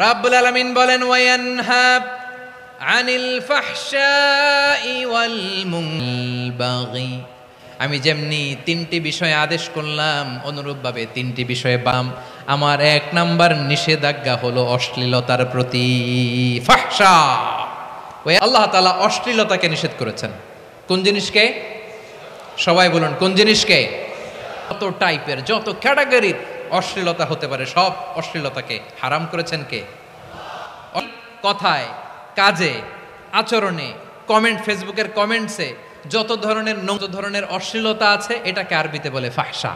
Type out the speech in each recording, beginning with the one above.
রাব্বুল আলামিন বলেন ওয়ায়ানহা আনিল ফাহশাই ওয়াল মুনকারি বাগি। আমি যেমনি তিনটি বিষয়ে আদেশ করলাম অনুরূপভাবে তিনটি বিষয়ে বাম আমার এক নাম্বার নিষেধাজ্ঞা হলো অশ্লীলতার প্রতি। ফাহশা, ওই আল্লাহ তাআলা অশ্লীলতাকে নিষেধ করেছেন। কোন জিনিসকে? সবাই বলুন কোন জিনিসকে? যত টাইপের যত ক্যাটাগরির অশ্লীলতা হতে পারে সব অশ্লীলতাকে হারাম করেছেন কে? কথায়, কাজে, আচরণে, কমেন্ট, ফেসবুকের কমেন্টসে যত ধরনের অশ্লীলতা আছে এটাকে আরবিতে বলে ফাহশা।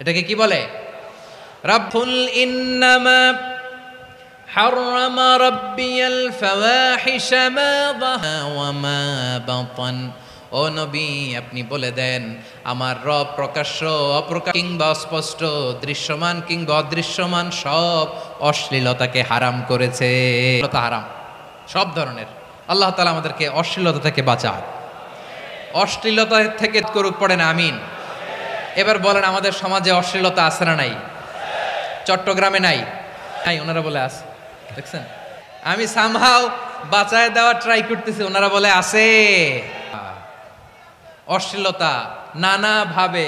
এটাকে কি বলে? রাব্বুল ইন্নামা হাররামা রাব্বিয়াল ফাওয়াহিশা মা যাহারা ওয়া মা বাতান। ও নবী, আপনি বলে দেন আমার রব প্রকাশ্য, অপ্রকাশ্য কিংবা স্পষ্ট, দৃশ্যমান কিংবা অদৃশ্যমান সব অশ্লীলতাকে হারাম করেছে। হারাম সব ধরনের। আল্লাহ তাআলা আমাদেরকে অশ্লীলতা থেকে বাঁচান, অশ্লীলতা থেকে করুক, পড়েন আমিন। এবার বলেন আমাদের সমাজে অশ্লীলতা আছে না নাই? চট্টগ্রামে নাই? নাই, ওনারা বলে আছে। দেখছেন, আমি সামহাও বাঁচায় দেওয়া ট্রাই করতেছি, ওনারা বলে আছে। অশ্লীলতা নানা ভাবে,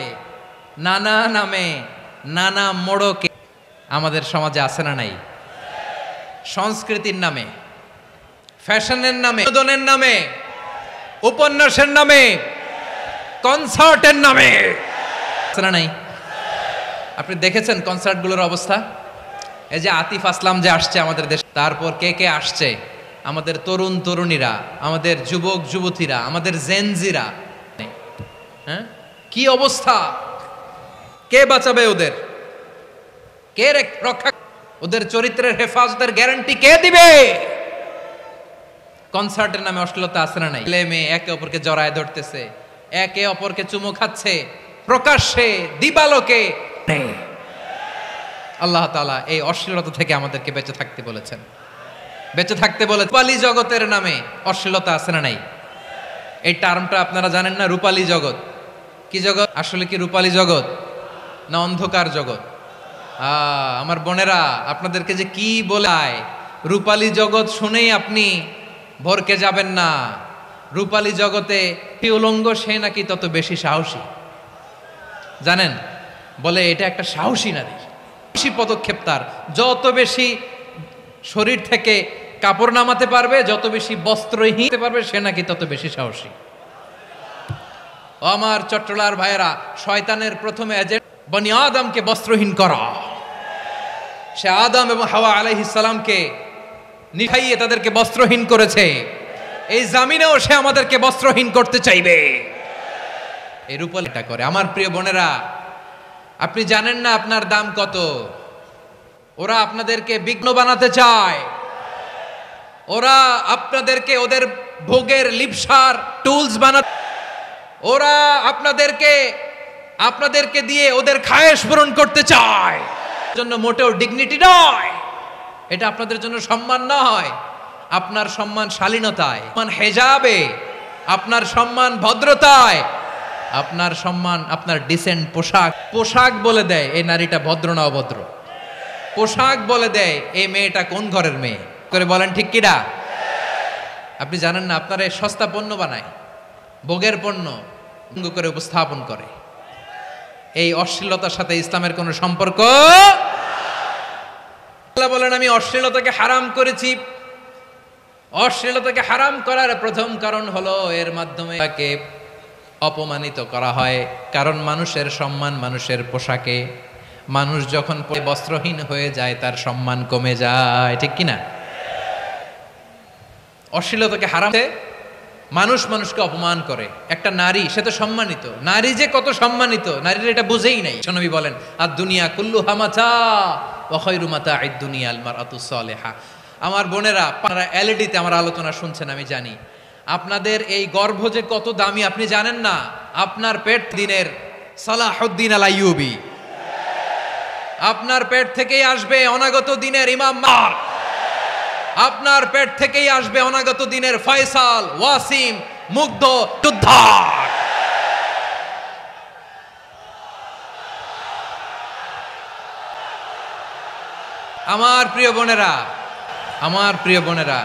নানা নামে, নানা মোড়কে আমাদের সমাজে আছে না নাই? সংস্কৃতির নামে, ফ্যাশনের নামে, বিনোদনের নামে, উপন্যাসের নামে, কনসার্টের নামে আছে না নাই? আপনি দেখেছেন কনসার্টগুলোর অবস্থা? এই যে আতিফ আসলাম যে আসছে আমাদের দেশে, তারপর কে কে আসছে? আমাদের তরুণ তরুণীরা, আমাদের যুবক যুবতীরা, আমাদের জেনজিরা। হ্যাঁ, কি অবস্থা! কে বাঁচাবে ওদের? কে রক্ষা? ওদের চরিত্রের হেফাজতের গ্যারান্টি কে দিবে? কনসার্টের নামে অশ্লীলতা আছে না নাই? ছেলে মেয়ে একে অপরকে জড়ায় ধরতেছে, একে অপরকে চুমু খাচ্ছে প্রকাশ্যে দিবালোকে। আল্লাহ তাআলা এই অশ্লীলতা থেকে আমাদেরকে বেঁচে থাকতে বলেছেন, বেঁচে থাকতে বলে। রূপালী জগতের নামে অশ্লীলতা আছে না নাই? এই টার্মটা আপনারা জানেন না? রূপালী জগৎ কি জগৎ? আসলে কি রূপালী জগৎ না অন্ধকার জগৎ? আমার বোনেরা, আপনাদেরকে যে কি বলায়, রূপালী জগৎ শুনেই আপনি ভরকে যাবেন না। রূপালী জগতে কি উলঙ্গ সে নাকি তত বেশি সাহসী, জানেন? বলে এটা একটা সাহসী নারী, বেশি পদক্ষেপ তার, যত বেশি শরীর থেকে কাপড় নামাতে পারবে, যত বেশি বস্ত্রহীন হতে পারবে, সে নাকি তত বেশি সাহসী। আমার চট্টলার ভাইয়েরা, শয়তানের প্রথমে এজেন্ট বনি আদমকে বস্ত্রহীন করা। সে আদম এবং হাওয়া আলাইহিস সালামকে নিখাইয়ে তাদেরকে বস্ত্রহীন করেছে। এই জামিনেও সে আমাদেরকে বস্ত্রহীন করতে চাইবে। এই রূপালীটা করে। আমার প্রিয় বোনেরা, আপনি জানেন না আপনার দাম কত? ওরা আপনাদেরকে বিঘ্ন বানাতে চায়, ওরা আপনাদেরকে ওদের ভোগের লিপসার টুলস বানাতে, ওরা আপনাদেরকে দিয়ে ওদের খায়েশ পূরণ করতে চায়। জন্য মোটেও ডিগনিটি নয়, এটা আপনাদের জন্য সম্মান নয়। আপনার সম্মান শালীনতায়, সম্মান হেজাবে, আপনার সম্মান ভদ্রতায়, আপনার সম্মান আপনার ডিসেন্ট পোশাক। পোশাক বলে দেয় এই নারীটা ভদ্র না অভদ্র। পোশাক বলে দেয় এই মেয়েটা কোন ঘরের মেয়ে। করে বলেন ঠিক কিনা? আপনি জানেন না, আপনারা সস্তা পণ্য বানায়, ভোগের পণ্য করে উপস্থাপন করে। এই অশ্লীলতার সাথে ইসলামের কোনো সম্পর্ক? আল্লাহ বলেন আমি অশ্লীলতাকে হারাম করেছি। অশ্লীলতাকে হারাম করার প্রথম কারণ হলো এর মাধ্যমে তাকে অপমানিত করা হয়। কারণ মানুষের সম্মান মানুষের পোশাকে। মানুষ যখন বস্ত্রহীন হয়ে যায় তার সম্মান কমে যায়, ঠিক কিনা? অশ্লীলতাকে হারাম, মানুষ মানুষকে অপমান করে। একটা নারী, সে তো সম্মানিত, নারী যে কত সম্মানিত নারীর এটা বুঝেই নাই। নবী বলেন আর দুনিয়া কুল্লুহা মাতা ওয়া খায়রু মাতা'আদ দুনিয়া আল মারআতু সালিহা। আমার বোনেরা, আপনারা এলইডিতে আমার আলোচনা শুনছেন, আমি জানি আপনাদের এই গর্ভ যে কত দামি আপনি জানেন না। আপনার পেট দিনের সালাহুদ্দিন আল আইয়ুবী, আপনার পেট থেকেই আসবে অনাগত দিনের ইমাম মাহদী, আপনার পেট থেকেই আসবে অনাগত দিনের ফয়সাল, ওয়াসিম, মুগ্ধ, যোদ্ধা। আমার প্রিয় বোনেরা, আমার প্রিয় বোনেরা,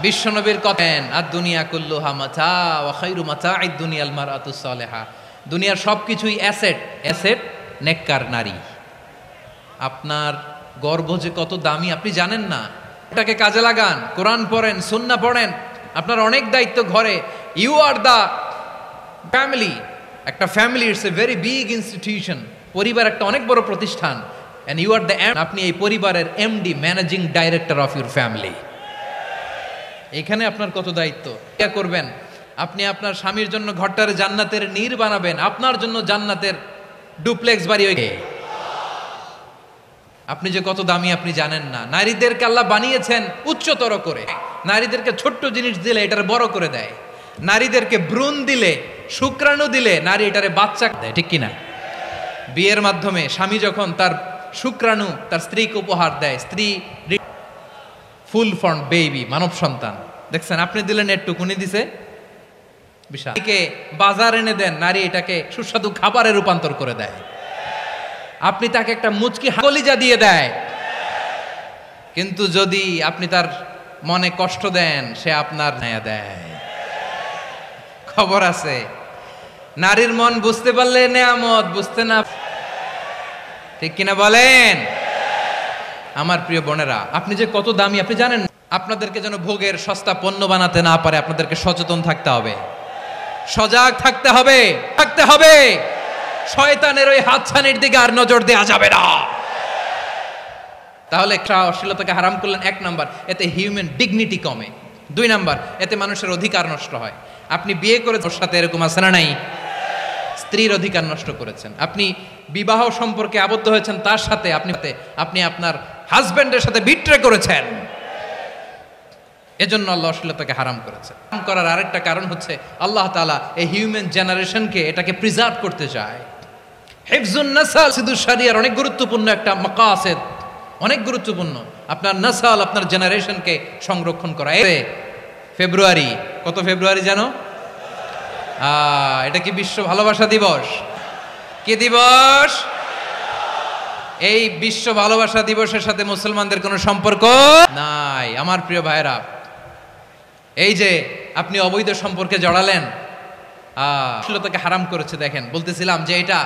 বিশ্বনবীর কথা, আর দুনিয়া কুল্লুহা মাতা ওয়া খায়রু মাতা'আদ দুনিয়াল মারআতুস সালিহা। দুনিয়ার সবকিছুই অ্যাসেট, অ্যাসেট নেককার নারী। আপনার গর্ভ যে কত দামি আপনি জানেন না, এটাকে কাজে লাগান, কোরআন পড়েন, সুন্নাহ পড়েন। আপনার অনেক দায়িত্ব ঘরে। You are the family. একটা family it's a very big institution. পরিবার একটা অনেক বড় প্রতিষ্ঠান। এন্ড ইউ আর দ্য আপনি এই পরিবারের MD, managing director of your family. এখানে আপনার কত দায়িত্ব। কি করবেন আপনি? আপনার স্বামীর জন্য ঘরটারে জান্নাতের নীর বানাবেন, আপনার জন্য জান্নাতের ডুপ্লেক্স বাড়ি। আপনি যে কত দামি আপনি জানেন না। নারীদেরকে আল্লাহ বানিয়েছেন উচ্চতর করে। নারীদেরকে ছোট্ট জিনিস দিলে এটারে বড় করে দেয়। নারীদেরকে ভ্রূণ দিলে, শুক্রাণু দিলে নারী এটারে বাচ্চা দেয়, ঠিক কিনা? বিয়ের মাধ্যমে স্বামী যখন তার শুক্রাণু তার স্ত্রীকে উপহার দেয়, স্ত্রী ফুল ফর্ম বেবি, মানব সন্তান। দেখছেন, আপনি দিলেন একটুকুনি, দিছে বিশাল। বাজার এনে দেন, নারী এটাকে সুস্বাদু খাবারে রূপান্তর করে দেয়। আপনি তাকে একটা মুচকি কলিজা দিয়ে দেয়। কিন্তু যদি আপনি তার মনে কষ্ট দেন, সে আপনার নেয়া দেয়। খবর আছে, নারীর মন বুঝতে পারলে নেয়ামত, বুঝতে না, ঠিক কিনা বলেন? আমার প্রিয় বোনেরা, আপনি যে কত দামি আপনি জানেন। আপনাদেরকে যেন ভোগের সস্তা পণ্য বানাতে না পারে, আপনাদেরকে সচেতন থাকতে হবে, সজাগ থাকতে হবে, থাকতে হবে। শয়তানের ওই হাতছানির দিকে আর নজর দেওয়া যাবে না। তাহলে অশ্লীলতাকে হারাম করলেন, 1 নাম্বার, এতে হিউম্যান ডিগনিটি কমে। 2 নাম্বার, এতে মানুষের অধিকার নষ্ট হয়। আপনি বিয়ে করে ওর সাথে এরকম আছে না নাই? স্ত্রীর অধিকার নষ্ট করেছেন। আপনি বিবাহ সম্পর্কে আবদ্ধ হয়েছেন তার সাথে, আপনি আপনার হাজবেন্ডের সাথে বিট্রে করেছেন। এজন্য আল্লাহ অশ্লীলতাকে হারাম করেছেন। হারাম করার আরেকটা কারণ হচ্ছে আল্লাহ তাআলা এই হিউম্যান জেনারেশনকে এটাকে প্রিজার্ভ করতে চায়। হিফজুন নাসাল সিদুর শরিয়ার অনেক গুরুত্বপূর্ণ একটা মাকাসিদ, অনেক গুরুত্বপূর্ণ। আপনার নাসাল, আপনার জেনারেশনকে সংরক্ষণ করা। ফেব্রুয়ারি, কত ফেব্রুয়ারি জানো? এটা কি বিশ্ব ভালোবাসা দিবস? কি দিবস? এই বিশ্ব ভালোবাসা দিবসের সাথে মুসলমানদের কোনো সম্পর্ক নাই। আমার প্রিয় ভাইরা, এই যে আপনি অবৈধ সম্পর্কে জড়ালেন, অশ্লীলতাকে হারাম করেছে। দেখেন, বলতেছিলাম যে এটা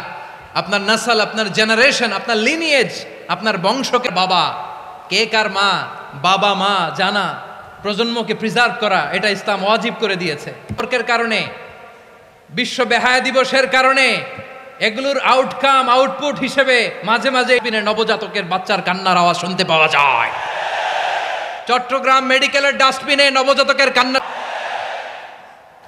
আপনার নাসাল, আপনার জেনারেশন, আপনার লিনিয়েজ, আপনার বংশকে, বাবা কে কার মা, বাবা মা জানা, প্রজন্মকে প্রিজার্ভ করা, এটা ইসলাম ওয়াজিব করে দিয়েছে। সম্পর্কের কারণে, বিশ্ব বেহায়া দিবসের কারণে, এগুলোর আউটকাম, আউটপুট হিসেবে মাঝে মাঝে নবজাতকের বাচ্চার কান্নার আওয়াজ শুনতে পাওয়া যায়। চট্টগ্রাম মেডিকেলের ডাস্টবিনে নবজাতকের কান্না।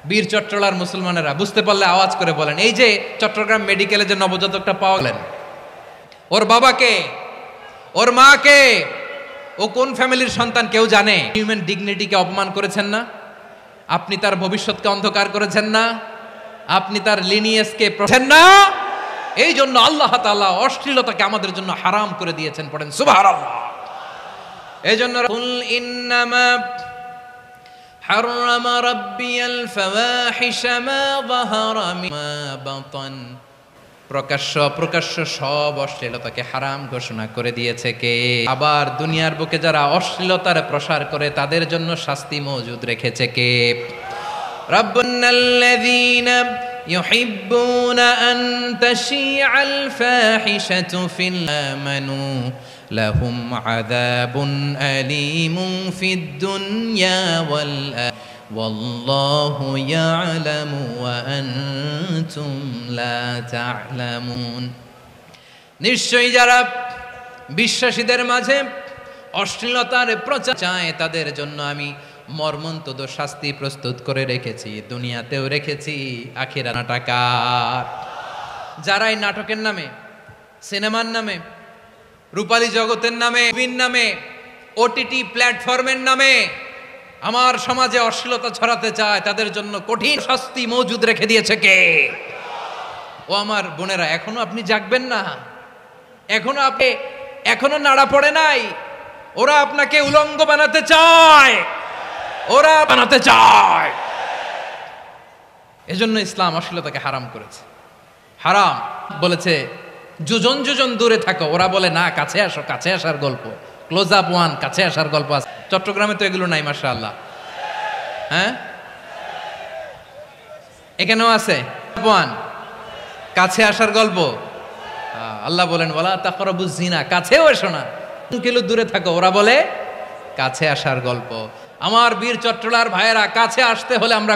বীর চট্টলার মুসলমানেরা বুঝতে পারলে আওয়াজ করে বলেন, এই যে চট্টগ্রাম মেডিকেলে যে নবজাতকটা পাওয়া গেলেন, ওর বাবাকে, ওর মাকে, ও কোন ফ্যামিলির সন্তান কেউ জানে? হিউম্যান ডিগনিটিকে অপমান করেছেন না? আপনি তার ভবিষ্যৎকে অন্ধকার করেছেন না? আপনি তার লিনিয়েজকে প্রশ্ন না? এই জন্য আল্লাহ তাআলা অশ্লীলতাকে আমাদের জন্য হারাম করে দিয়েছেন। পড়েন সুবহানাল্লাহ। এই জন্য কুল ইন্নামা হারামা রাব্বিয়াল ফাওয়াহিশা মা যাহারা মিমা বাতান, প্রকাশ্য অপ্রকাশ্য সব অশ্লীলতাকে হারাম ঘোষণা করে দিয়েছে কে? আবার দুনিয়ার বুকে যারা অশ্লীলতার প্রসার করে তাদের জন্য শাস্তি মজুদ রেখেছে কে? রাব্বুনাল্লাযীনা ইউহিব্বুনা আন তাশিআল ফাহিশাতু ফিল আমানু লাহুম আযাবুন আলীমুন ফিদ দুনিয়া ওয়াল ওয়াল্লাহু ইয়ালামু ওয়া আনতুম লা তা'লামুন। নিশ্চয়ই যারা বিশ্বাসীদের মাঝে অশ্লীলতার প্রচার চায় তাদের জন্য আমি মর্মন্তুদ শাস্তি প্রস্তুত করে রেখেছি, দুনিয়াতেও রেখেছি, আখিরাত নাটকার। যারা এই নাটকের নামে, সিনেমার নামে, রূপালী জগতের নামে, মুভির নামে, ওটিটি প্ল্যাটফর্মের নামে আমার সমাজে অশ্লীলতা ছড়াতে চায় তাদের জন্য কঠিন শাস্তি মজুদ রেখে দিয়েছে কে? ও আমার বোনেরা, এখনো আপনি জাগবেন না? এখনো নাড়া পড়ে নাই? ওরা আপনাকে উলঙ্গ বানাতে চায়, ওরা বানাতে চায়। এজন্য ইসলাম অশ্লীলতাকে হারাম করেছে। হারাম বলেছে যোজন যোজন দূরে থাকো, ওরা বলে না কাছে আসো, কাছে আসার গল্প। ক্লোজ আপ ওয়ান, কাছে আসার গল্প আছে। চট্টগ্রামে তো এগুলো নাই মাশাআল্লাহ। হ্যাঁ, এখানেও আছে ওয়ান, কাছে আসার গল্প। আল্লাহ বলেন ওয়ালা তাকরাবুজ জিনা, কাছেও এসো না, 2 কিলো দূরে থাকো। ওরা বলে কাছে আসার গল্প। আমার বীর চট্টলার ভাইয়েরা, কাছে আসতে হলে আমরা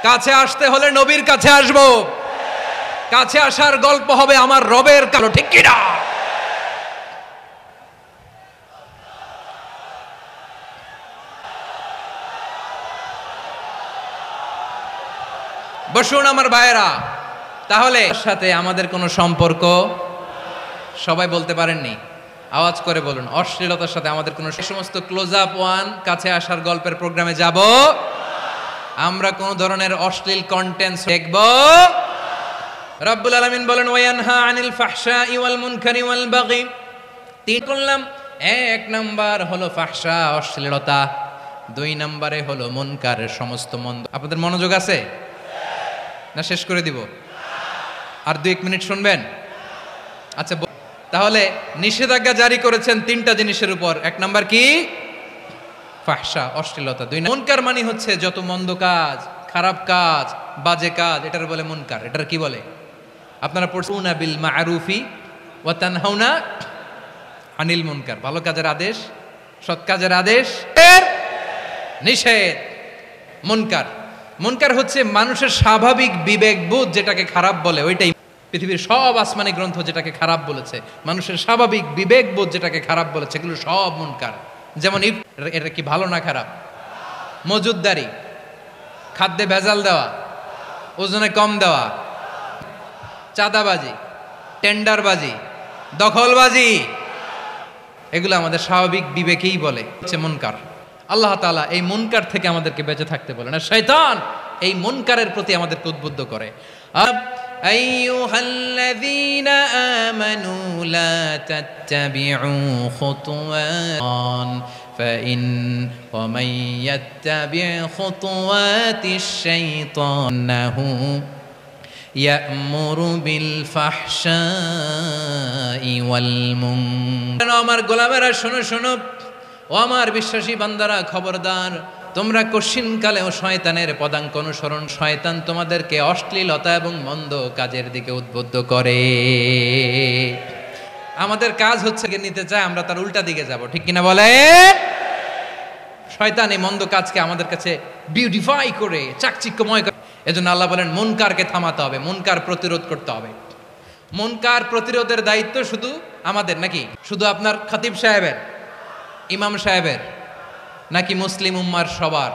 কাছে আসতে হলে নবীর কাছে আসব। কাছে আসার গল্প হবে আমার রবের কালো, ঠিক কি না? বসুন আমার ভাইয়েরা। তাহলে সাথে আমাদের কোনো সম্পর্ক, সবাই বলতে পারেননি, আওয়াজ করে বলুন, অশ্লীলতার সাথে আমাদের কোনো। সমস্ত ক্লোজ আপ ওয়ান, কাছে আসার গল্পের প্রোগ্রামে যাব, আমরা কোন ধরনের অশ্লীল কন্টেন্ট দেখব। রব্বুল আলামিন বলেন ওয়ায়ানহা আনিল ফাহশাই ওয়াল মুনকারি ওয়াল বাগি। 3 করলাম। 1 নাম্বার হলো ফাহশা, অশ্লীলতা। 2 নম্বরে হলো মুনকারের সমস্ত মন্দ। আপনাদের মনোযোগ আছে না? শেষ করে দিব? আর 2-1 মিনিট শুনবেন? আচ্ছা, তাহলে নিষেধাজ্ঞা জারি করেছেন 3টা জিনিসের উপর। 1 নাম্বার কি? ফাহশা, অশ্লীলতা। 2 মুনকার মানে হচ্ছে যত মন্দ কাজ, খারাপ কাজ, বাজে কাজ, এটার বলে মুনকার। এটার কি বলে? আপনারা পড়ছেন বিল মা'রুফি ওয়া তানহাউনা আনিল মুনকার। ভালো কাজের আদেশ, সৎ কাজের আদেশ, এর নিষেধ। মুনকার, মুনকার হচ্ছে মানুষের স্বাভাবিক বিবেকবোধ যেটাকে খারাপ বলে, ওইটাই। পৃথিবীর সব আসমানি গ্রন্থ যেটাকে খারাপ বলেছে, মানুষের স্বাভাবিক বিবেকবোধ যেটাকে খারাপ বলেছে, এগুলো সব মুনকার। যেমন এটা কি ভালো না খারাপ? মজুদদারি, খাদ্যে ভেজাল দেওয়া, ওজনে কম দেওয়া, চাঁদাবাজি, টেন্ডারবাজি, দখলবাজি, এগুলো আমাদের স্বাভাবিক বিবেকেই বলে হচ্ছে মুনকার। আল্লাহ তাআলা এই মুনকার থেকে আমাদেরকে বেঁচে থাকতে বলেন। আর শয়তান এই মুনকারের প্রতি আমাদেরকে উদ্বুদ্ধ করে। আইয়ুহাল্লাযীনা আমানু লা তাত্তাবিউ খুতুওয়াত ফাইন ওয়া মান ইয়াত্তাবি' খুতুওয়াতিশ শাইতানাহু ইয়া'মুরু বিল ফাহশাই ওয়াল মুনকার। আমার গোলামেরা শোনো শোনো, ও আমার বিশ্বাসী বান্দারা, খবরদার, তোমরা কশিনকালেও শয়তানের পদাঙ্ক অনুসরণ। শয়তান তোমাদেরকে অশ্লীলতা এবং মন্দ কাজের দিকে উদ্বুদ্ধ করে। আমাদের কাজ হচ্ছে নিতে চায়, আমরা তার উল্টা দিকে যাব, ঠিক কিনা বলে? শয়তান এই মন্দ কাজকে আমাদের কাছে বিউটিফাই করে, চাকচিক্যময় করে। এজন্য আল্লাহ বলেন মুনকারকে থামাতে হবে, মুনকার প্রতিরোধ করতে হবে। মুনকার প্রতিরোধের দায়িত্ব শুধু আমাদের নাকি? শুধু আপনার খতিব সাহেবের, ইমাম সাহেবের, নাকি মুসলিম উম্মার সবার?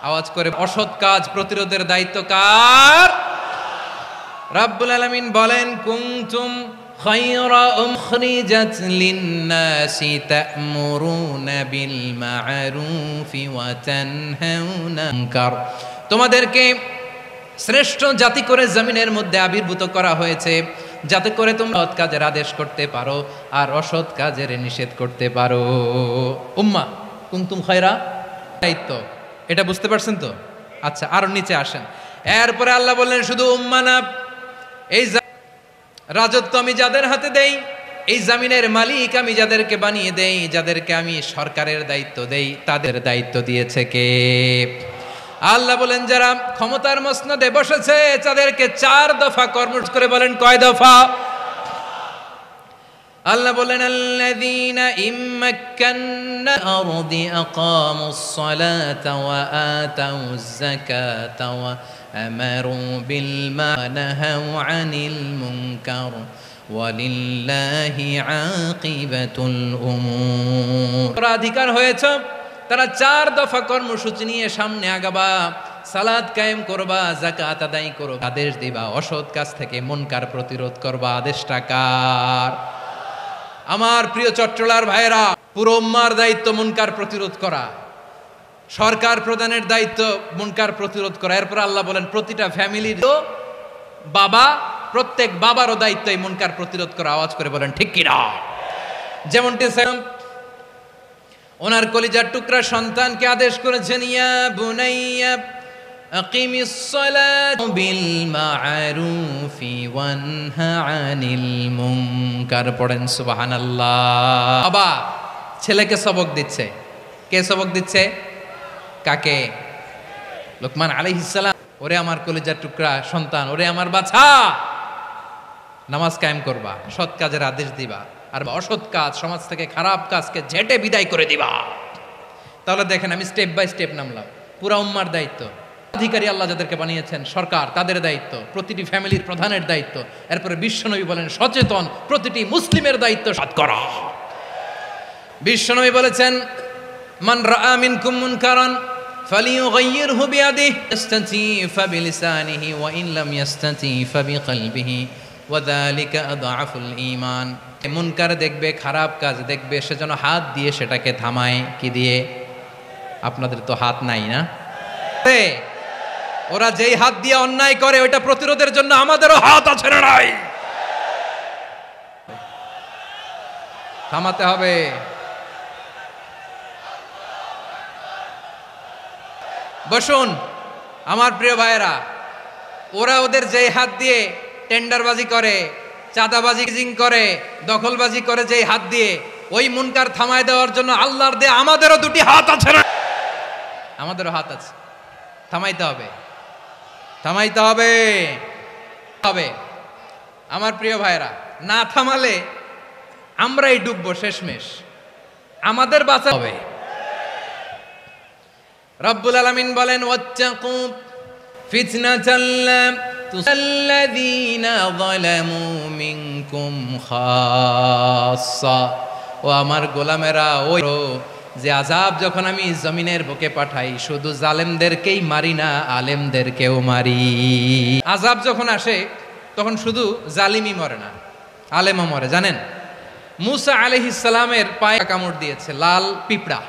আওয়াজ করে। অসৎ কাজ প্রতিরোধের দায়িত্ব কার? রাব্বুল আলামিন বলেন কুনতুম খায়রা উখরিজাত লিন-নাসি তা'মুরুনা বিল মা'রুফি ওয়া তানহাউনা মুনকার। তোমাদেরকে শ্রেষ্ঠ জাতি করে জমিনের মধ্যে আবির্ভূত করা হয়েছে, যাতে করে তোমরা সৎ কাজের আদেশ করতে পারো আর অসৎ কাজের নিষেধ করতে পারো। উম্মাহ কুনতুম খায়রা, দায়িত্ব। এটা বুঝতে পারছেন তো? আচ্ছা, আরো নিচে আসেন। এরপরে আল্লাহ বললেন শুধু উম্মাহ না, এই রাজত্ব আমি যাদের হাতে দেই, এই জমিনের মালিক আমি যাদেরকে বানিয়ে দেই, যাদেরকে আমি সরকারের দায়িত্ব দেই, তাদের দায়িত্ব দিয়েছে কে? আল্লাহ বলেন যারা ক্ষমতার মসনদে বসেছে তাদেরকে 4 দফা কর্ম করে। বলেন কয় দফা? আল্লাহ বলেন আল্লাযীনা ইম্মাক্কান্না আরদি আকামুস সালাতা ওয়া আতাউজ যাকাতা ওয়া আমারু বিল মা'রুফি ওয়া নাহাউ আনিল মুনকার ওয়ালিল্লাহি আকিবাতুল উমুর। অধিকার হয়েছে তারা 4 দফা কর্মসূচি নিয়ে সামনে আগাবা। সালাত কায়েম করবা, যাকাত আদায় করবা, আদেশ দিবা, অসৎ কাজ থেকে মুনকার প্রতিরোধ করবা। আদেশটা কার? আমার প্রিয় চট্টলার ভাইয়েরা, পুরো উম্মার দায়িত্ব মুনকার প্রতিরোধ করা, সরকার প্রধানের দায়িত্ব মুনকার প্রতিরোধ করা। এরপর আল্লাহ বলেন প্রতিটা ফ্যামিলির বাবা, প্রত্যেক বাবারও দায়িত্ব এই মুনকার প্রতিরোধ করা। আওয়াজ করে বলেন ঠিক কিনা? যেমনটি ওনার কলিজার টুকরা সন্তানকে আদেশ করেছেন, ইয়া বুনাইয়া আকিমিস সালাত বিল মা'রুফি ওয়ানহা আনিল মুনকার। পড়েন সুবহানাল্লাহ। বাবা ছেলেকে সবক দিচ্ছে। কে সবক দিচ্ছে? কাকে? লোকমান আলাইহিস সালাম। ওরে আমার কলিজার টুকরা সন্তান, ওরে আমার বাছা, নামাজ কায়েম করবা, সৎ কাজের আদেশ দিবা, আর অসৎ কাজ, সমাজ থেকে খারাপ কাজকে ঝেঁটে বিদায় করে দিবা। তাহলে দেখেন আমি স্টেপ বাই স্টেপ নামলাম। পুরা উম্মার দায়িত্ব, অধিকারী আল্লাহ যাদেরকে বানিয়েছেন সরকার তাদের দায়িত্ব, প্রতিটি ফ্যামিলির প্রধানের দায়িত্ব, এরপরে বিশ্বনবী বলেন সচেতন প্রতিটি মুসলিমের দায়িত্ব সৎ করা। বিশ্বনবী বলেছেন মান রাআ মিনকুম মুনকারান ফালিয়ুগাইয়িরহু বিয়াদিহি ইস্তাতি ফাবিলিসানিহি ওয়া ইন লাম ইস্তাতি ফাবিকলবিহি ওয়া যালিকা আযআফুল ঈমান। মুনকার দেখবে, খারাপ কাজ দেখবে, সেজন্য হাত দিয়ে সেটাকে থামায়। কি দিয়ে? আপনাদের তো হাত নাই না? ওরা যেই হাত দিয়ে অন্যায় করে ওইটা প্রতিরোধের জন্য আমাদেরও হাত আছে না নাই? থামাতে হবে। বসুন আমার প্রিয় ভাইয়েরা, ওরা ওদের যেই হাত দিয়ে টেন্ডারবাজি করে, চাঁদাবাজি করে, দখলবাজি করে, যেই হাত দিয়ে, ওই মুনকার থামায় দেওয়ার জন্য আল্লাহর দেয়া আমাদেরও দুটি হাত আছে না? আমাদেরও হাত আছে। থামাইতে হবে, থামাইতে হবে হবে। আমার প্রিয় ভাইরা, না থামালে আমরাই ডুববো শেষমেশ। আমাদের বাঁচা হবে। রব্বুল আলামিন বলেন ওয়াত্তাকু ফিতনাতাল লা তুসাল্লাযীনা যালামু মিনকুম খাসসা। ও আমার গোলামেরা, ওই যে আযাব যখন আমি জমিনের বুকে পাঠাই শুধু জালেমদেরকেই মারি না, আলেমদেরকেও মারি। আযাব যখন আসে তখন শুধু জালিমই মরে না, আলেমও মরে। জানেন মুসা আলাইহিস সালামের পায়ে কামড় দিয়েছে লাল পিঁপড়া।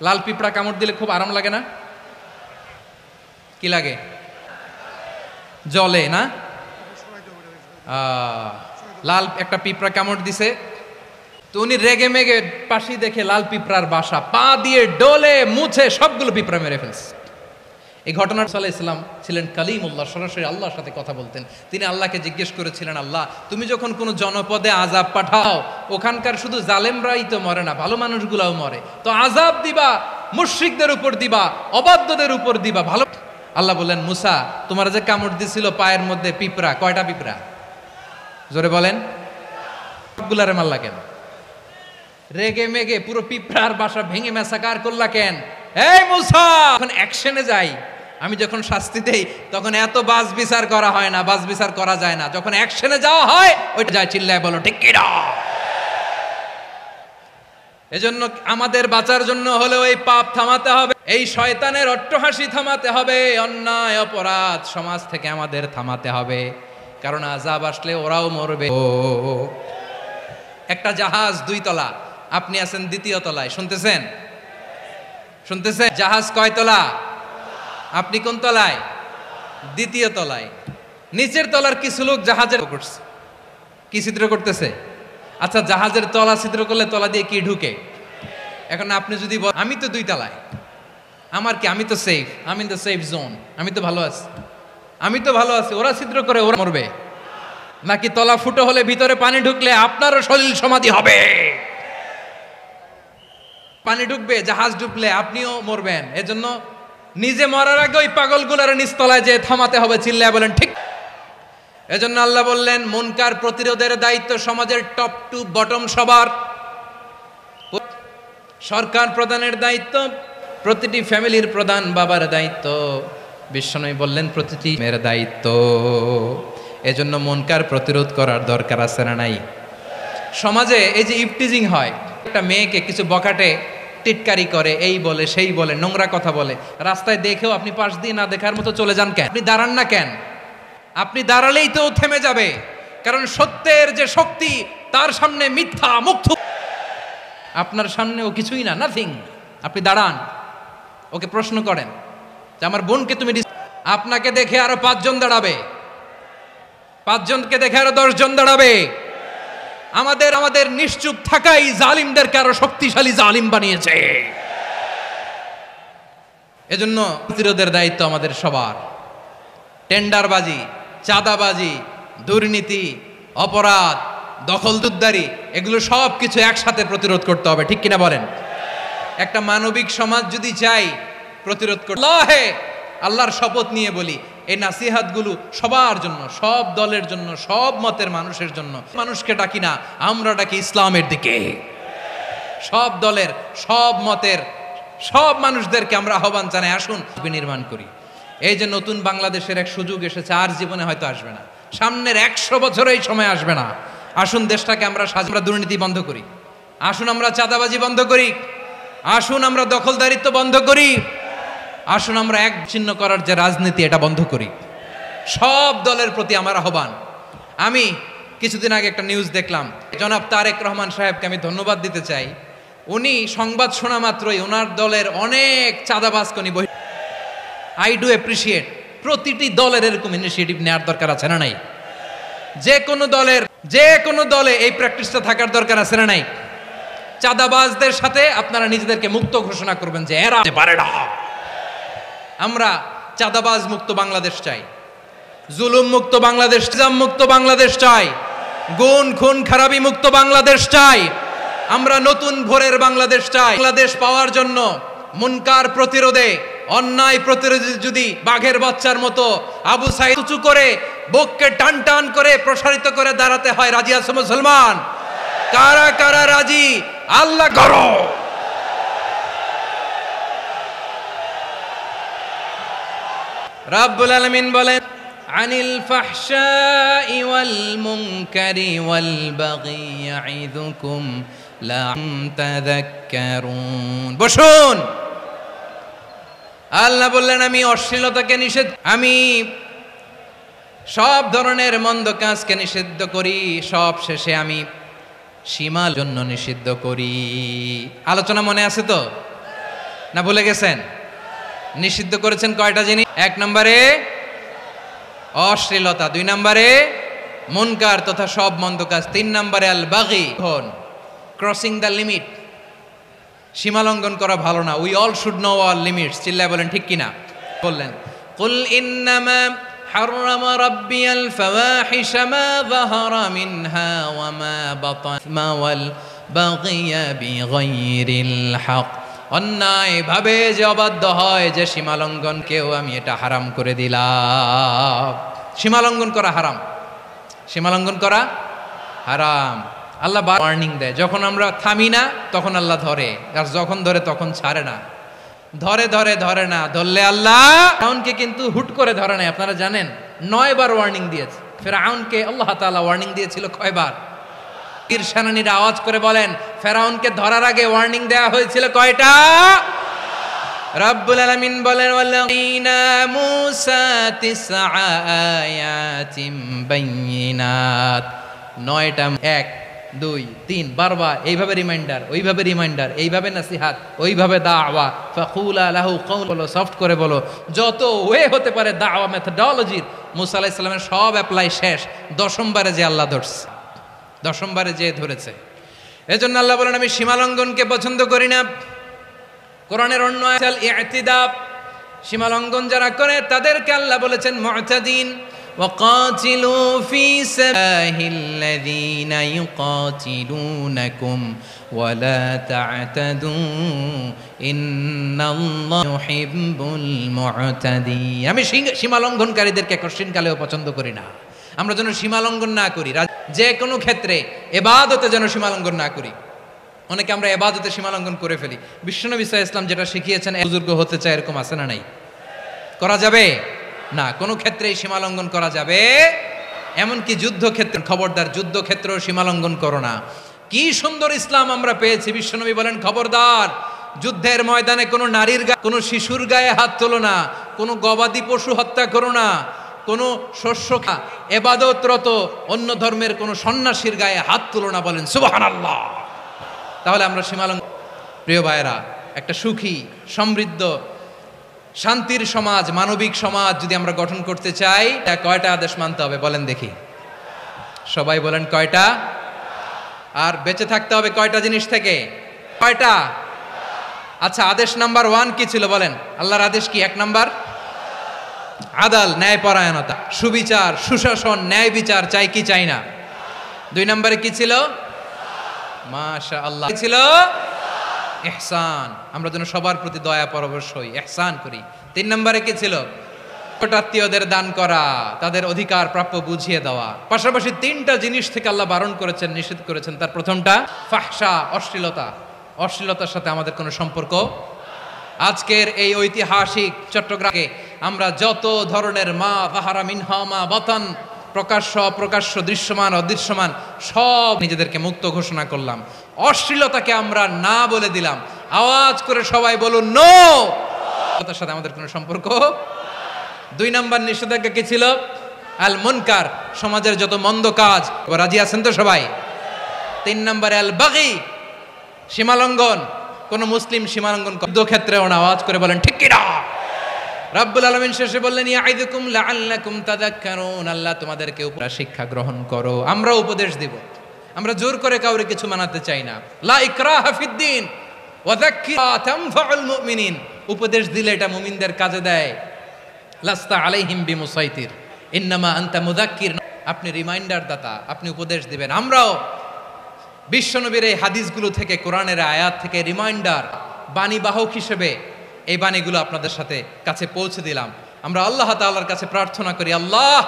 লাল পিঁপড়া কামড় দিলে খুব আরাম লাগে না? কি লাগে? জলে না? লাল একটা পিঁপড়া কামড় দিছে, তো উনি রেগে মেগে পাশি দেখে লাল পিঁপড়ার বাসা, পা দিয়ে ডলে মুছে সবগুলো পিঁপড়া মেরে ফেলছে। এই ঘটনার সাল্লাল্লাহু আলাইহি সাল্লাম ছিলেন কালিমুল্লাহ, সরাসরি আল্লাহর সাথে কথা বলতেন। তিনি আল্লাহকে জিজ্ঞেস করেছিলেন, আল্লাহ তুমি যখন কোনো জনপদে আযাব পাঠাও, ওখানকার শুধু জালেমরাই তো মরে না, ভালো মানুষগুলাও মরে, তো আযাব দিবা মুশরিকদের উপর দিবা, অবাধ্যদের উপর দিবা, ভালো। আল্লাহ বললেন মুসা তোমার যে কামড় দিছিল পায়ের মধ্যে পিঁপড়া, কয়টা পিঁপড়া? জোরে বলেন। সবগুলারে মারলা কেন? রেগে মেগে পুরো পিঁপড়ার বাসা ভেঙে মেসাকার করলা কেন? এই মুসা, এখন অ্যাকশনে যাই, আমি যখন শাস্তি দেই তখন এত বাস বিচার করা হয় না, বাস বিচার করা যায় না, যখন অ্যাকশনে যাওয়া হয় ওইটা যায়, চিল্লায় বলো ঠিক কি না? এজন্য আমাদের বাঁচার জন্য হলেও এই পাপ থামাতে হবে, এই শয়তানের অট্টহাসি থামাতে হবে, অন্যায় অপরাধ সমাজ থেকে আমাদের থামাতে হবে, কারণ আযাব আসলে ওরাও মরবে। একটা জাহাজ 2 তলা, আপনি আছেন 2য় তলায়, শুনতেছেন? শুনতেছেন? জাহাজ কয় তলা? আপনি কোন তলায়? 2য় তলায়। নিচের তলার কিছু লোক জাহাজের করছে, কি ছিদ্র করতেছে? আচ্ছা জাহাজের তলা ছিদ্র করলে তলা দিয়ে কি ঢুকে? এখন আপনি যদি বলেন আমি তো 2 তলায়, আমার কি, আমি তো সেফ, আমি ইন দ্য সেফ জোন, আমি তো ভালো আছি, আমি তো ভালো আছি, ওরা ছিদ্র করে ওরা মরবে নাকি? তলা ফুটো হলে ভিতরে পানি ঢুকলে আপনারও সলিল সমাধি হবে, পানি ঢুকবে, জাহাজ ডুবলে আপনিও মরবেন। এজন্য নিজে মরার আগে ওই পাগলগুলোর নিচতলায় যে থামাতে হবে, চিল্লায় বলেন ঠিক। এজন্য আল্লাহ বললেন মুনকার প্রতিরোধের দায়িত্ব সমাজের টপ টু বটম সবার। সরকার প্রধানের দায়িত্ব, প্রতিটি ফ্যামিলির প্রধান বাবার দায়িত্ব, বিশ্বনবী বললেন প্রতিটি মেয়ের দায়িত্ব। এজন্য মুনকার প্রতিরোধ করার দরকার আছে না নাই? সমাজে এই যে ইফটিজিং হয়, একটা মেয়েকে কিছু বকাটে টিটকারি করে, এই বলে সেই বলে, নোংরা কথা বলে, রাস্তায় দেখেও আপনি পাশ দিয়ে না দেখার মতো চলে যান কেন? আপনি দাঁড়ান না কেন? আপনি দাঁড়ালেই তো থেমে যাবে, কারণ সত্যের যে শক্তি তার সামনে মিথ্যা মুক্ত, আপনার সামনে ও কিছুই না, নাথিং। আপনি দাঁড়ান, ওকে প্রশ্ন করেন যে আমার বোনকে তুমি, আপনাকে দেখে আরো 5 জন দাঁড়াবে, 5 জনকে দেখে আরো 10 জন দাঁড়াবে। আমাদের নিশ্চুপ থাকাই জালিমদেরকে আরো শক্তিশালী জালিম বানিয়েছে। এজন্য প্রতিরোধের দায়িত্ব আমাদের সবার। টেন্ডারবাজি, চাঁদাবাজি, দুর্নীতি, অপরাধ, দখলদারি, এগুলো সব কিছু একসাথে প্রতিরোধ করতে হবে, ঠিক কিনা বলেন? একটা মানবিক সমাজ যদি চাই প্রতিরোধ করতে, আল্লাহর শপথ নিয়ে বলি, এই নাসিহাতগুলো সবার জন্য, সব দলের জন্য, সব মতের মানুষের জন্য। মানুষকে ডাকি না, আমরা ডাকি ইসলামের দিকে। সব দলের, সব মতের, সব মানুষদেরকে আমরা আহ্বান জানাই, আসুন বিনির্মাণ করি। এই যে নতুন বাংলাদেশের এক সুযোগ এসেছে, আর জীবনে হয়তো আসবে না, সামনের 100 বছর এই সময় আসবে না। আসুন দেশটাকে আমরা দুর্নীতি বন্ধ করি, আসুন আমরা চাঁদাবাজি বন্ধ করি, আসুন আমরা দখলদারিত্ব বন্ধ করি, আসুন আমরা এক চিহ্ন করার যে রাজনীতি এটা বন্ধ করি। সব দলের প্রতি আমার আহ্বান। আমি কিছুদিন আগে একটা নিউজ দেখলাম, জনাব তারেক রহমান সাহেবকে আমি ধন্যবাদ দিতে চাই। উনি সংবাদ শোনা মাত্রই ওনার দলের অনেক চাঁদাবাজকে বই, আই ডু অ্যাপ্রিসিয়েট। প্রতিটি দলের এরকম ইনিশিয়েটিভ নেওয়ার দরকার আছে না নাই? যে কোনো দলে এই প্র্যাকটিসটা থাকার দরকার আছে না নাই? চাঁদাবাজদের সাথে আপনারা নিজেদেরকে মুক্ত ঘোষণা করবেন যে এরা পারে না। আমরা চাঁদাবাজ মুক্ত বাংলাদেশ চাই, জুলুম মুক্ত বাংলাদেশ, জাম মুক্ত বাংলাদেশ চাই, গুণ খুন খারাপি মুক্ত বাংলাদেশ চাই। আমরা নতুন ভোরের বাংলাদেশ চাই। বাংলাদেশ পাওয়ার জন্য মুনকার প্রতিরোধে, অন্যায় প্রতিরোধে যদি বাঘের বাচ্চার মতো আবু সাইদ উঁচু করে বুককে টান টান করে প্রসারিত করে দাঁড়াতে হয়, রাজি আছে মুসলমান? কারা কারা রাজি? আল্লাহ করো। রাব্বুল আলামিন বলেন, আনিল ফাহশাই ওয়াল মুনকারি ওয়াল বাগি ইয়াইদুকুম লাআল্লাকুম তাযাক্কারুন। বসুন। আল্লাহ বললেন, আমি অশ্লীলতাকে নিষেধ, আমি সব ধরনের মন্দ কাজকে নিষিদ্ধ করি, সব শেষে আমি সীমার জন্য নিষিদ্ধ করি। আলোচনা মনে আছে তো, না ভুলে গেছেন? নিষিদ্ধ করেছেন কয়টা জিনিস? 1 নম্বরে অশ্লীলতা, 2 নম্বরে মুনকার তথা সব মন্দ কাজ, 3 নম্বরে আল বাগি, ক্রসিং দ্য লিমিট, সীমা লঙ্ঘন করা ভালো না। We all should know our limits. চিল্লায় বলেন ঠিক কিনা? বললেন, কুল ইন্নামা হাররামা রাব্বিয়াল ফাওয়াহিশা মা যাহারা মিনহা ওয়া মা বাতানা ওয়াল বাগিয়া বিগাইরিল হক। অন্যায় ভাবে যে অবাধ্য হয়, যে সীমা লঙ্ঘনকেও আমি এটা হারাম করে দিলাম। সীমা লঙ্ঘন করা হারাম, সীমা লঙ্ঘন করা হারাম। আল্লাহ ওয়ার্নিং দেয়, যখন আমরা থামি না তখন আল্লাহ ধরে, আর যখন ধরে তখন ছাড়ে না। ধরে না, ধরলে আল্লাহ ফেরাউনকে কিন্তু হুট করে ধরে নাই। আপনারা জানেন 9 বার ওয়ার্নিং দিয়েছে ফেরাউনকে। আল্লাহ তাআলা ওয়ার্নিং দিয়েছিল কয়বার? তীর সেনানীরা আওয়াজ করে বলেন, ফেরাউনকে ধরার আগে ওয়ার্নিং দেওয়া হয়েছিল কয়টা? রব্বুল আলামিন বলেন, ওয়ালাইনা মূসা 9 আয়াতিন বাইয়িনাত। 9টা 1 2 3 বারবার এইভাবে রিমাইন্ডার, ওইভাবে রিমাইন্ডার, এইভাবে নাসিহাত, ওইভাবে দাওয়া। ফাকুলা লাহু কওল, বলো সফট করে বলো, যত ওয়ে হতে পারে দাওয়া মেথডোলজির মুসা আলাইহিস সালামের সব অ্যাপ্লাই শেষ। 10ম বারে যে আল্লাহ ধরছে, 10ম বারে যে ধরেছে। এজন্য আল্লাহ বলেন, আমি সীমা লঙ্ঘনকে পছন্দ করি না। কোরআনের অন্য আয়াত ইতিদা, সীমা লঙ্ঘন যারা করে তাদেরকে আল্লাহ বলেছেন মুতাদিন। وقاتلوا في سبيل الذين يقاتلونكم ولا تعتدوا إن الله يحب المعتدين। আমি সীমা লঙ্ঘনকারীদেরকে কোশ্চিনকালেও পছন্দ করি না। আমরা যেন সীমা লঙ্ঘন না করি, যে কোনো ক্ষেত্রে ইবাদতে যেন সীমা লঙ্ঘন না করি। অনেকে আমরা ইবাদতে সীমা লঙ্ঘন করে ফেলি। বিশ্বনবী সাল্লাল্লাহু আলাইহি ওয়াসাল্লাম যেটা শিখিয়েছেন, বুজুর্গ হতে চায়, এরকম আছে না নাই? করা যাবে না, কোনো ক্ষেত্রেই সীমা লঙ্ঘন করা যাবে। এমনকি যুদ্ধক্ষেত্রে, খবরদার, যুদ্ধক্ষেত্রেও সীমা লঙ্ঘন করো না। কি সুন্দর ইসলাম আমরা পেয়েছি। বিশ্বনবী বলেন, খবরদার, যুদ্ধের ময়দানে কোনো নারীর গায়ে, কোনো শিশুর গায়ে হাত তোলো না, কোনো গবাদি পশু হত্যা করো না, কোনো শস্য ইবাদতরত অন্য ধর্মের কোনো সন্ন্যাসীর গায়ে হাত তুলো না। বলেন সুবহানাল্লাহ। তাহলে আমরা সীমা লঙ্ঘন। প্রিয় ভাইরা, একটা সুখী, সমৃদ্ধ, শান্তির সমাজ, মানবিক সমাজ যদি আমরা গঠন করতে চাই, কয়টা আদেশ মানতে হবে বলেন দেখি? সবাই বলেন কয়টা? আর বেঁচে থাকতে হবে কয়টা জিনিস থেকে? কয়টা? আচ্ছা, আদেশ নাম্বার 1 কি ছিল বলেন? আল্লাহর আদেশ কি? 1 নাম্বার আদাল, ন্যায়পরায়ণতা, সুবিচার, সুশাসন, ন্যায় বিচার চাই কি চাই না? 2 নম্বরে কি ছিল? মাশাআল্লাহ, কি ছিল? ইহসান, আমরা যেন সবার প্রতি দয়া পরবশ হই, ইহসান করি। 3 নম্বরে কি ছিল? আত্মীয়দের দান করা, তাদের অধিকার প্রাপ্য বুঝিয়ে দেওয়া। পাশাপাশি 3টা জিনিস থেকে আল্লাহ বারণ করেছেন, নিষেধ করেছেন। তার প্রথমটা ফাহশা, অশ্লীলতা। অশ্লীলতার সাথে আমাদের কোনো সম্পর্ক। আজকের এই ঐতিহাসিক চট্টগ্রামে আমরা যত ধরনের মা যাহারা মিনহা মা বাতান, প্রকাশ্য অপ্রকাশ্য, দৃশ্যমান অদৃশ্যমান, সব নিজেদেরকে মুক্ত ঘোষণা করলাম। অশ্লীলতাকে আমরা না বলে দিলাম। আওয়াজ করে সবাই বলুন নো। তার সাথে আমাদের কোনো সম্পর্ক। 2 নম্বর নিষেধাজ্ঞা কি ছিল? আল মুনকার, সমাজের যত মন্দ কাজ। রাজি আছেন তো সবাই? 3 নম্বরে আল বাগি, সীমালঙ্ঘন। কোন মুসলিম সীমালঙ্ঘন যুদ্ধক্ষেত্রেও না। আওয়াজ করে বলেন ঠিক কি না? রব্বুল আলামিন শেষে বললেন ইয়াইদুকুম লাআল্লাকুম তাযাক্কারুন, আল্লাহ তোমাদেরকে শিক্ষা গ্রহণ করো। আমরা উপদেশ দিব, আমরা জোর করে কাউরে কিছু মানাতে চাই না। লা ইকরাহা ফিদ্দিন ওয়া যাক্কিরা তানফাউল মুমিনিন, উপদেশ দিলে এটা মুমিনদের কাজে দেয়। লাস্তা আলাইহিম বিমুসাইতির ইন্নামা আনতা মুযাক্কির, আপনি রিমাইন্ডার দাতা, আপনি উপদেশ দিবেন। আমরাও বিশ্বনবীর এই হাদিসগুলো থেকে, কোরআনের আয়াত থেকে রিমাইন্ডার, বাণী বাহক হিসেবে এই বাণীগুলো আপনাদের সাথে কাছে পৌঁছে দিলাম। আমরা আল্লাহ তাআলার কাছে প্রার্থনা করি, আল্লাহ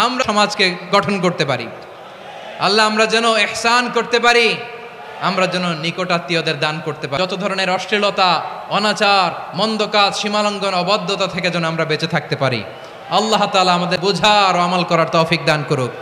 আমরা সমাজকে গঠন করতে পারি, আল্লাহ আমরা যেন ইহসান করতে পারি, আমরা যেন নিকটাত্মীয়দের দান করতে পারি, যত ধরনের অশ্লীলতা, অনাচার, মন্দ কাজ, সীমালঙ্ঘন, অবাধ্যতা থেকে যেন আমরা বেঁচে থাকতে পারি। আল্লাহ তাআলা আমাদের বোঝার ও আমল করার তৌফিক দান করুক।